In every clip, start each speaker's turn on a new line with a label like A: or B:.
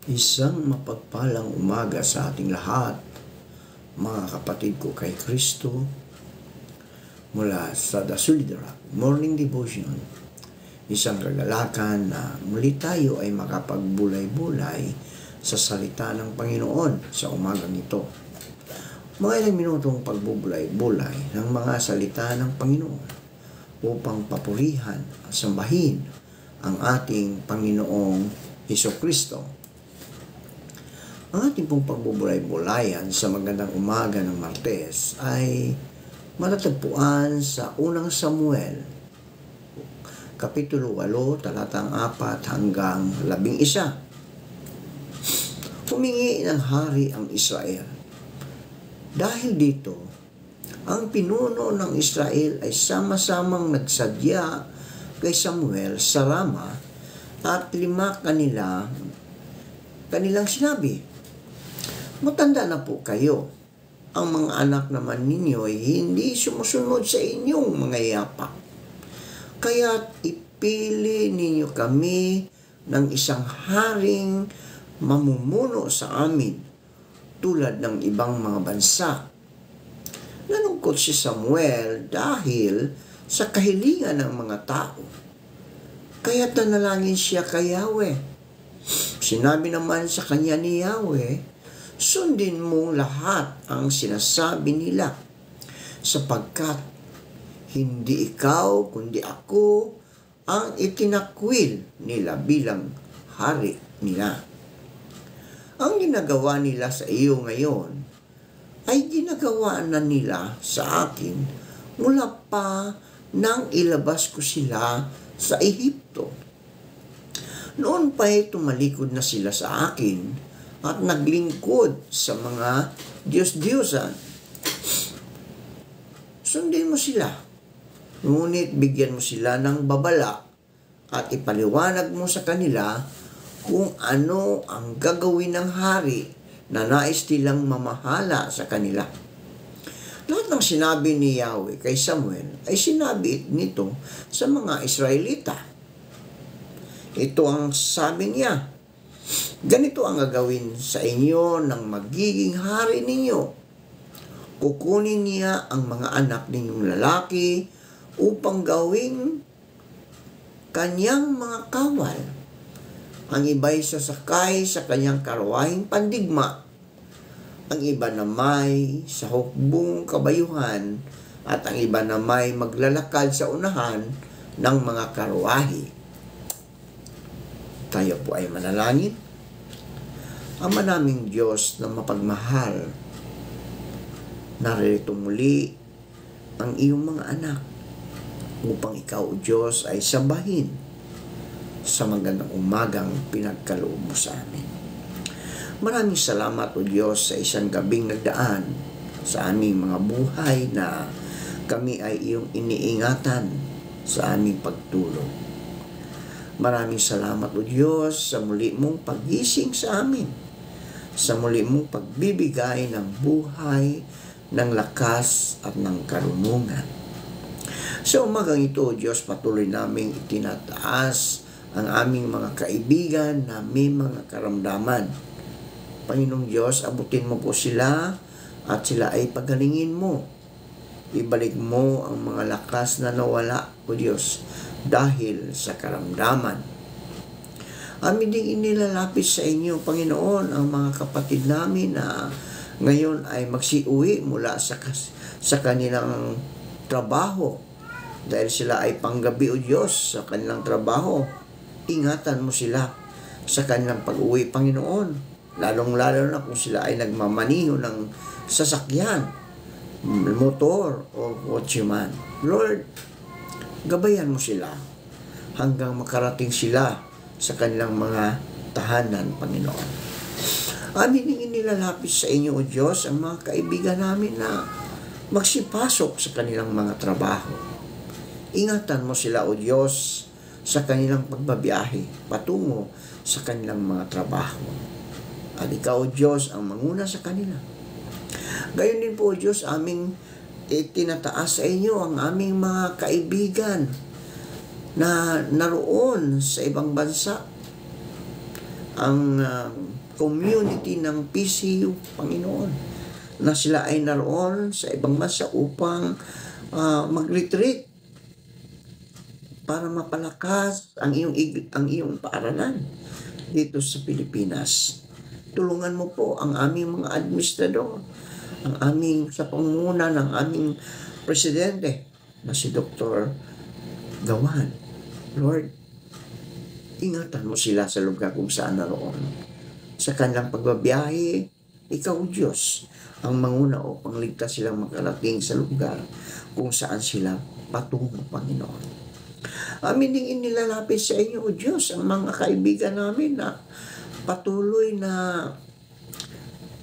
A: Isang mapagpalang umaga sa ating lahat, mga kapatid ko kay Kristo, mula sa The Solid Rock Morning Devotion. Isang kagalakan na muli tayo ay makapagbulay-bulay sa salita ng Panginoon sa umagang ito. Mga ilang minutong pagbubulay-bulay ng mga salita ng Panginoon upang papurihan at sambahin ang ating Panginoong Hesukristo. Ang ating pong pagbubulay-bulayan sa magandang umaga ng Martes ay matatagpuan sa unang Samuel, Kapitulo 8, talatang 4 hanggang 11. Humingi ng hari ang Israel. Dahil dito, ang pinuno ng Israel ay sama-samang nagsadya kay Samuel sa Rama at 5 kanilang sinabi, "Matanda na po kayo. Ang mga anak naman ninyo ay hindi sumusunod sa inyong mga yapak. Kaya't ipili ninyo kami ng isang haring mamumuno sa amin tulad ng ibang mga bansa." Nalungkot si Samuel dahil sa kahilingan ng mga tao. Kaya't nanalangin siya kay Yahweh. Sinabi naman sa kanya ni Yahweh, "Sundin mo lahat ang sinasabi nila, sapagkat hindi ikaw kundi ako ang itinakwil nila bilang hari nila. Ang ginagawa nila sa iyo ngayon ay ginagawa na nila sa akin mula pa nang ilabas ko sila sa Ehipto. Noon pa'y tumalikod na sila sa akin at naglingkod sa mga Diyos-Diyosan. Sundin mo sila, ngunit bigyan mo sila ng babala at ipaliwanag mo sa kanila kung ano ang gagawin ng hari na nais nilang mamahala sa kanila." Lahat ng sinabi ni Yahweh kay Samuel ay sinabi nito sa mga Israelita. Ito ang sabi niya, "Ganito ang gagawin sa inyo ng magiging hari ninyo. Kukunin niya ang mga anak ninyong lalaki upang gawing kanyang mga kawal. Ang iba'y sasakay sa kanyang karwahing pandigma. Ang iba na may sa hukbong kabayuhan at ang iba na may maglalakad sa unahan ng mga karwahe." Tayo po ay manalangin. Ama naming Diyos na mapagmahal, naririto muli ang iyong mga anak upang ikaw, o Diyos, ay sambahin sa magandang umagang pinagkaloob mo sa amin. Maraming salamat, o Diyos, sa isang gabing nagdaan sa aming mga buhay na kami ay iyong iniingatan sa aming pagtulog. Maraming salamat, o Diyos, sa muli mong pagising sa amin, sa muli mong pagbibigay ng buhay, ng lakas at ng karunungan. Sa umagang ito, o Diyos, patuloy naming itinataas ang aming mga kaibigan na may mga karamdaman. Panginoong Diyos, abutin mo po sila at sila ay pagalingin mo. Ibalik mo ang mga lakas na nawala, o Diyos, dahil sa karamdaman. Amin ding inilalapit sa inyo, Panginoon, ang mga kapatid namin na ngayon ay magsiuwi mula sa kanilang trabaho. Dahil sila ay panggabi, o Diyos, sa kanilang trabaho. Ingatan mo sila sa kanilang pag-uwi, Panginoon. Lalong-lalo na kung sila ay nagmamaniho ng sasakyan, motor o kotse man. Lord, gabayan mo sila hanggang makarating sila sa kanilang mga tahanan, Panginoon. Amin din inilalapit sa inyo, O Diyos, ang mga kaibigan namin na magsipasok sa kanilang mga trabaho. Ingatan mo sila, O Diyos, sa kanilang pagbabiyahe patungo sa kanilang mga trabaho. At ikaw, O Diyos, ang manguna sa kanila. Gayon din po, O Diyos, aming itinataas sa inyo ang aming mga kaibigan na naroon sa ibang bansa. ang community ng PCU, Panginoon, na sila ay naroon sa ibang bansa upang mag-retreat para mapalakas ang iyong paaralan dito sa Pilipinas. Tulungan mo po ang aming mga administrador, ang aming sa pangunguna ng aming presidente na si Dr. Gawan. Lord, ingatan mo sila sa lugar kung saan naroon. Sa kanilang pagbabiyahe, ikaw Diyos ang manguna o pangligtas silang makarating sa lugar kung saan sila patungo, Panginoon. Amin ding inilalapit sa inyo, O Diyos, ang mga kaibigan namin na patuloy na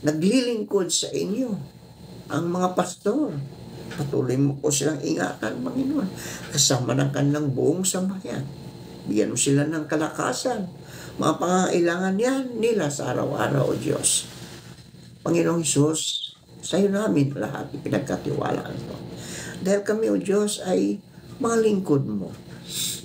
A: naglilingkod sa inyo. Ang mga pastor, patuloy mo po silang ingatan, Panginoon, kasama ng kanilang buong sambayan. Bigyan mo sila ng kalakasan, mga pangangailangan yan nila sa araw-araw, O Diyos. Panginoong Hesus, sa iyo namin lahat ipinagkatiwalaan ito. Dahil kami, O Diyos, ay mga lingkod mo,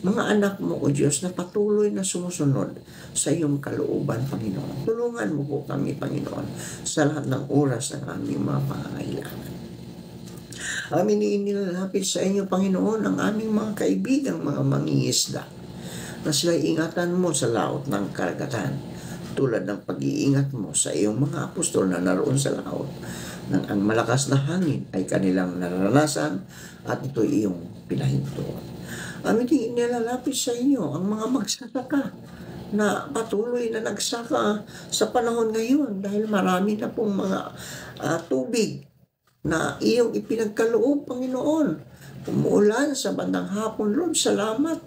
A: mga anak mo, O Diyos, na patuloy na sumusunod sa iyong kalooban, Panginoon. Tulungan mo po kami, Panginoon, sa lahat ng oras ng aming mga pangangailangan. Amin inilalapit sa inyo, Panginoon, ang aming mga kaibigang, mga mangingisda, na sila ingatan mo sa laot ng karagatan, tulad ng pag-iingat mo sa iyong mga apostol na naroon sa laot, nang ang malakas na hangin ay kanilang naranasan at ito'y iyong pinahintuan. Amin din inilalapit sa inyo ang mga magsasaka na patuloy na nagsaka sa panahon ngayon dahil marami na pong mga tubig na iyong ipinagkaloob, Panginoon. Umuulan sa bandang hapon, Lord, salamat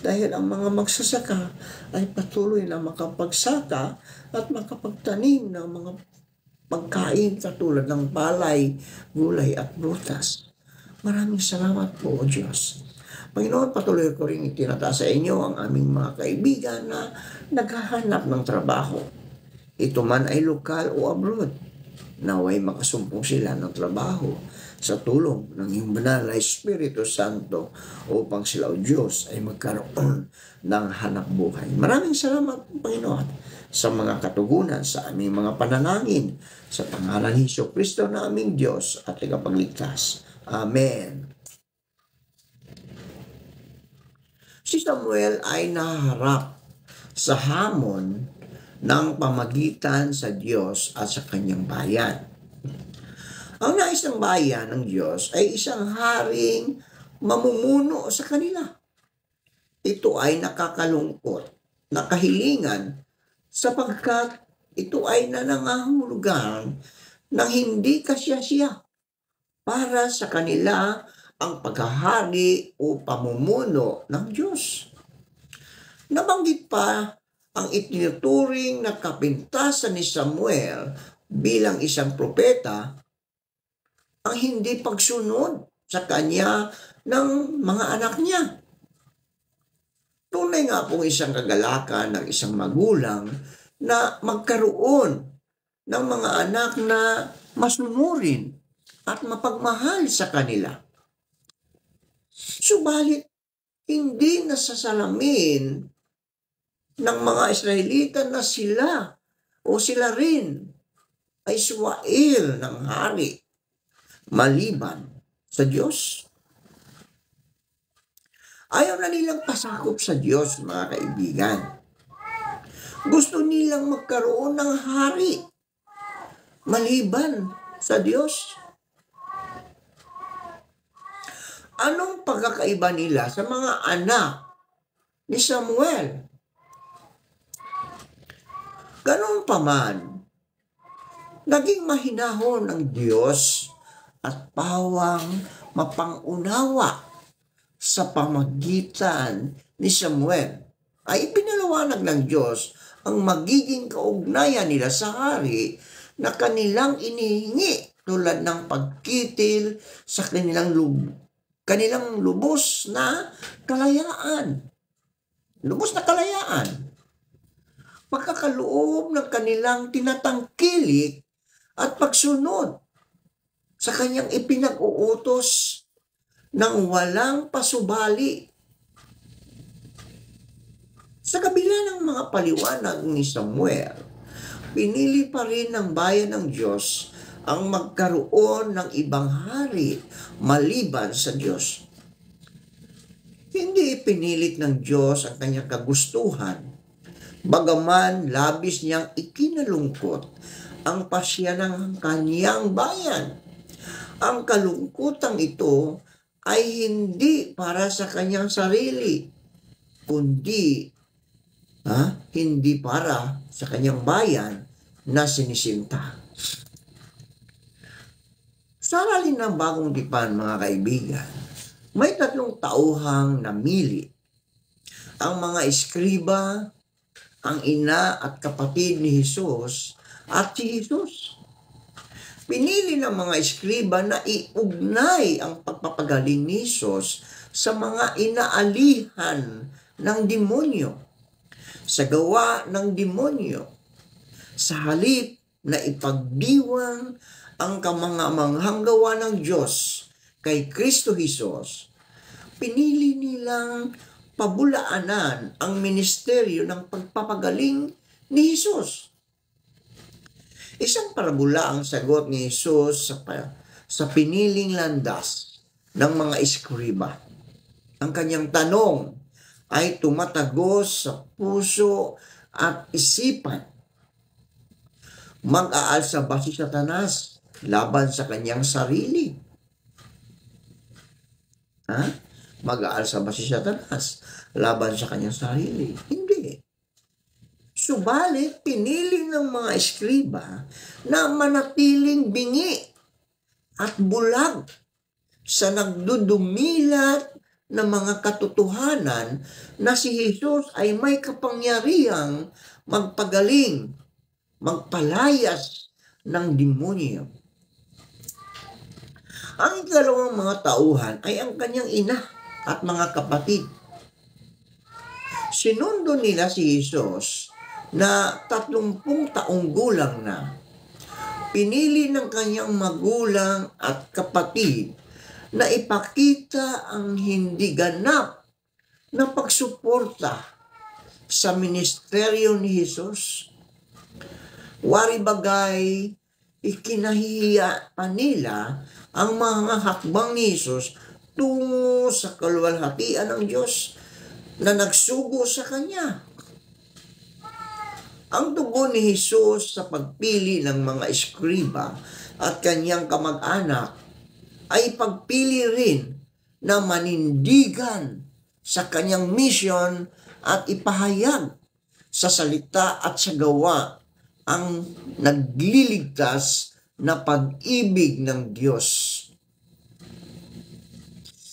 A: dahil ang mga magsasaka ay patuloy na makapagsaka at makapagtanim ng mga pagkain katulad ng palay, gulay at prutas. Maraming salamat po, O Diyos. Panginoon, patuloy ko rin itinataas sa inyo ang aming mga kaibigan na naghahanap ng trabaho. Ito man ay lokal o abroad. Naway makasumpong sila ng trabaho sa tulong ng iyong banal na Espiritu Santo upang sila, O Diyos, ay magkaroon ng hanap buhay. Maraming salamat, Panginoon, sa mga katugunan sa aming mga panalangin sa pangalan ni Jesucristo na aming Diyos at tagapagligtas. Amen. Si Samuel ay naharap sa hamon ng pamagitan sa Diyos at sa kanyang bayan. Ang nais ng bayan ng Diyos ay isang haring mamumuno sa kanila. Ito ay nakakalungkot, nakahilingan, sapagkat ito ay nanangahulugan ng hindi kasya-siya para sa kanila ang paghahari o pamumuno ng Diyos. Nabanggit pa ang itinuturing na kapintasan ni Samuel bilang isang propeta, ang hindi pagsunod sa kanya ng mga anak niya. Tunay nga pong isang kagalakan ng isang magulang na magkaroon ng mga anak na masunurin at mapagmahal sa kanila. Subalit, hindi nasasalamin ng mga Israelita na sila o sila rin ay suwail ng hari maliban sa Diyos. Ayaw na nilang pasakop sa Diyos, mga kaibigan. Gusto nilang magkaroon ng hari maliban sa Diyos. Anong pagkakaiba nila sa mga anak ni Samuel? Ganun pa man, naging mahinahon ng Diyos at pawang mapangunawa sa pamagitan ni Samuel. Ay ipinalawanag ng Diyos ang magiging kaugnayan nila sa hari na kanilang inihingi tulad ng pagkitil sa kanilang lubos na kalayaan. Lubos na kalayaan. Pagkakaloob ng kanilang tinatangkilik at pagsunod sa kanyang ipinag-uutos ng walang pasubali. Sa kabila ng mga paliwanag ni Samuel, pinili pa rin ng bayan ng Diyos ang magkaroon ng ibang hari maliban sa Diyos. Hindi pinilit ng Diyos ang kanyang kagustuhan, bagaman labis niyang ikinalungkot ang pasya ng kanyang bayan. Ang kalungkutan ito ay hindi para sa kanyang sarili, kundi hindi para sa kanyang bayan na sinisinta. Sa aralin ng Bagong Tipan, mga kaibigan, may 3 tauhang namili. Ang mga eskriba, ang ina at kapatid ni Jesus at si Jesus. Pinili ng mga eskriba na iugnay ang pagpapagaling ni Jesus sa mga inaalihan ng demonyo, sa gawa ng demonyo, sa halip na ipagdiwang ang kamangamanghang gawa ng Diyos kay Kristo Jesus. Pinili nilang pabulaanan ang ministeryo ng pagpapagaling ni Jesus. Isang parabula ang sagot ni Jesus sa piniling landas ng mga eskriba. Ang kanyang tanong ay tumatagos sa puso at isipan. Mag-aalsa ba si Satanas laban sa kanyang sarili? Mag-aalsa ba si Satanas laban sa kanyang sarili? Hindi. Subalit, pinili ng mga eskriba na manatiling bingi at bulag sa nagdudumilat na mga katotohanan na si Jesus ay may kapangyarihang magpagaling, magpalayas ng demonyo. Ang ikalawang mga tauhan ay ang kanyang ina at mga kapatid. Sinundo nila si Jesus na 30 taong gulang na. Pinili ng kanyang magulang at kapatid na ipakita ang hindi ganap na pagsuporta sa ministeryo ni Jesus. Wari bagay, ikinahiya pa nila ang mga hakbang ni Jesus tungo sa kaluwalhatian ng Diyos na nagsugo sa Kanya. Ang tugon ni Jesus sa pagpili ng mga eskriba at kanyang kamag-anak ay pagpili rin na manindigan sa kanyang mission at ipahayag sa salita at sa gawa ang nagliligtas na pag-ibig ng Diyos.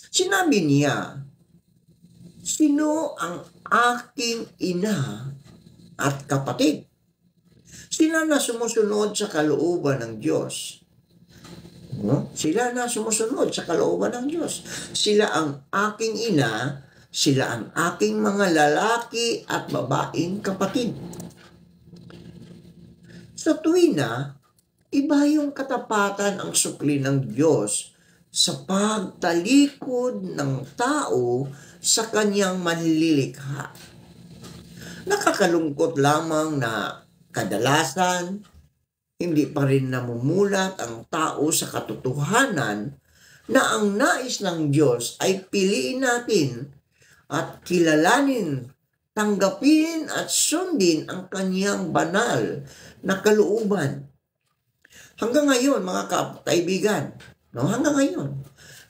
A: Sinabi niya, "Sino ang aking ina at kapatid? Sila na sumusunod sa kalooban ng Diyos." Sila na sumusunod sa kalooban ng Diyos. Sila ang aking ina, sila ang aking mga lalaki at babaeng kapatid. Sa tuwina, iba yung katapatan ang sukli ng Diyos sa pagtalikod ng tao sa kanyang manlilikha. Nakakalungkot lamang na kadalasan, hindi pa rin namumulat ang tao sa katotohanan na ang nais ng Diyos ay piliin natin at kilalanin, tanggapin at sundin ang kanyang banal na kalooban. Hanggang ngayon, mga kaibigan, hanggang ngayon,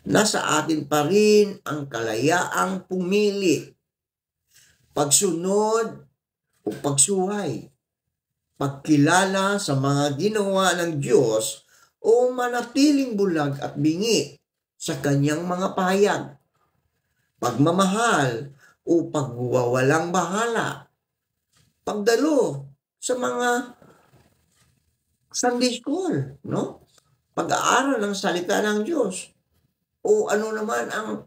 A: nasa atin pa rin ang kalayaang pumili, pagsunod o pagsuway, pagkilala sa mga ginawa ng Diyos o manatiling bulag at bingi sa kanyang mga pahayag, pagmamahal o pagwawalang bahala, pagdalo sa mga Sunday school, pag-aaral ng salita ng Diyos, o ano naman ang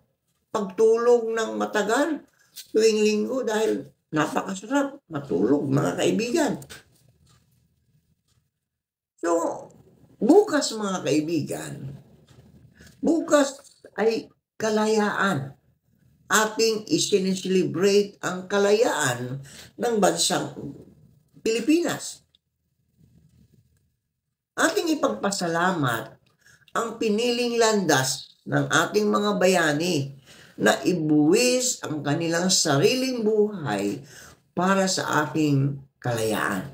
A: pagtulog ng matagal tuwing linggo dahil napakasarap matulog, mga kaibigan. So, bukas mga kaibigan, bukas ay kalayaan ating isinecelebrate ang kalayaan ng bansang Pilipinas. Ating ipagpasalamat ang piniling landas ng ating mga bayani na ibuwis ang kanilang sariling buhay para sa ating kalayaan.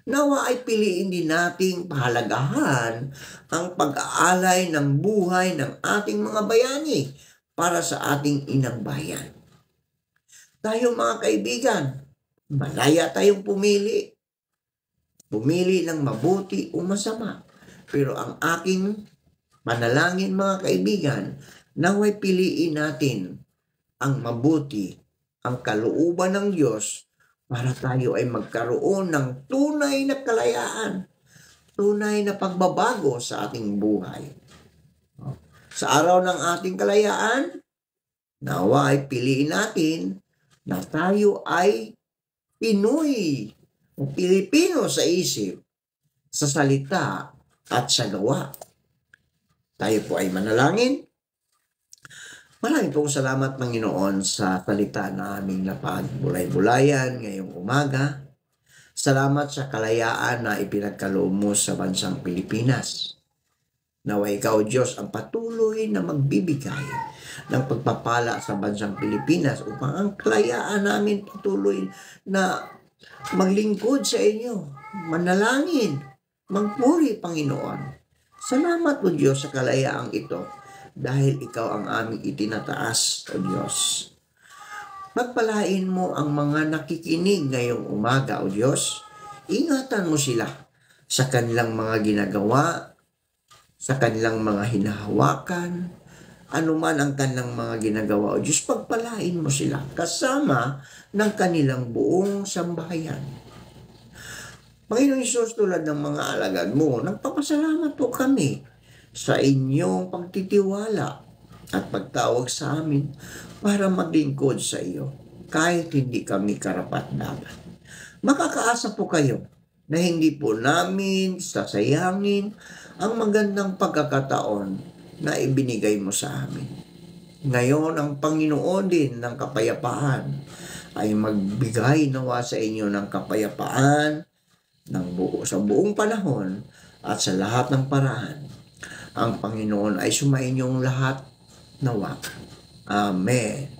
A: Nawa ay piliin din nating pahalagahan ang pag-aalay ng buhay ng ating mga bayani para sa ating inang bayan. Tayo mga kaibigan, malaya tayong pumili. Pumili ng mabuti o masama. Pero ang aking manalangin mga kaibigan, naway piliin natin ang mabuti, ang kalooban ng Diyos para tayo ay magkaroon ng tunay na kalayaan, tunay na pagbabago sa ating buhay. Sa araw ng ating kalayaan, nawa ay piliin natin na tayo ay Pinoy o Pilipino sa isip, sa salita at sa gawa. Tayo po ay manalangin. Maraming pong salamat, Panginoon, sa salita na aming napagbulay-bulayan ngayong umaga. Salamat sa kalayaan na ipinagkaloob mo sa bansang Pilipinas. Naway ikaw, Diyos, ang patuloy na magbibigay ng pagpapala sa bansang Pilipinas upang ang kalayaan namin patuloy na maglingkod sa inyo, manalangin, magpuri, Panginoon. Salamat, O Diyos, sa kalayaang ito dahil ikaw ang aming itinataas, O Diyos. Pagpalain mo ang mga nakikinig ngayong umaga, O Diyos. Ingatan mo sila sa kanilang mga ginagawa, sa kanilang mga hinahawakan, anuman ang kanilang mga ginagawa, O Diyos, pagpalain mo sila kasama ng kanilang buong sambahayan. Panginoon Hesus, tulad ng mga alagad mo, nagpapasalamat po kami sa inyong pagtitiwala at pagtawag sa amin para maglingkod sa iyo kahit hindi kami karapat-dapat. Makakaasa po kayo na hindi po namin sasayangin ang magandang pagkakataon na ibinigay mo sa amin. Ngayon, ang Panginoon din ng kapayapaan ay magbigay nawa sa inyo ng kapayapaan sa buong panahon at sa lahat ng paraan. Ang Panginoon ay sumainyong lahat nawa. Amen.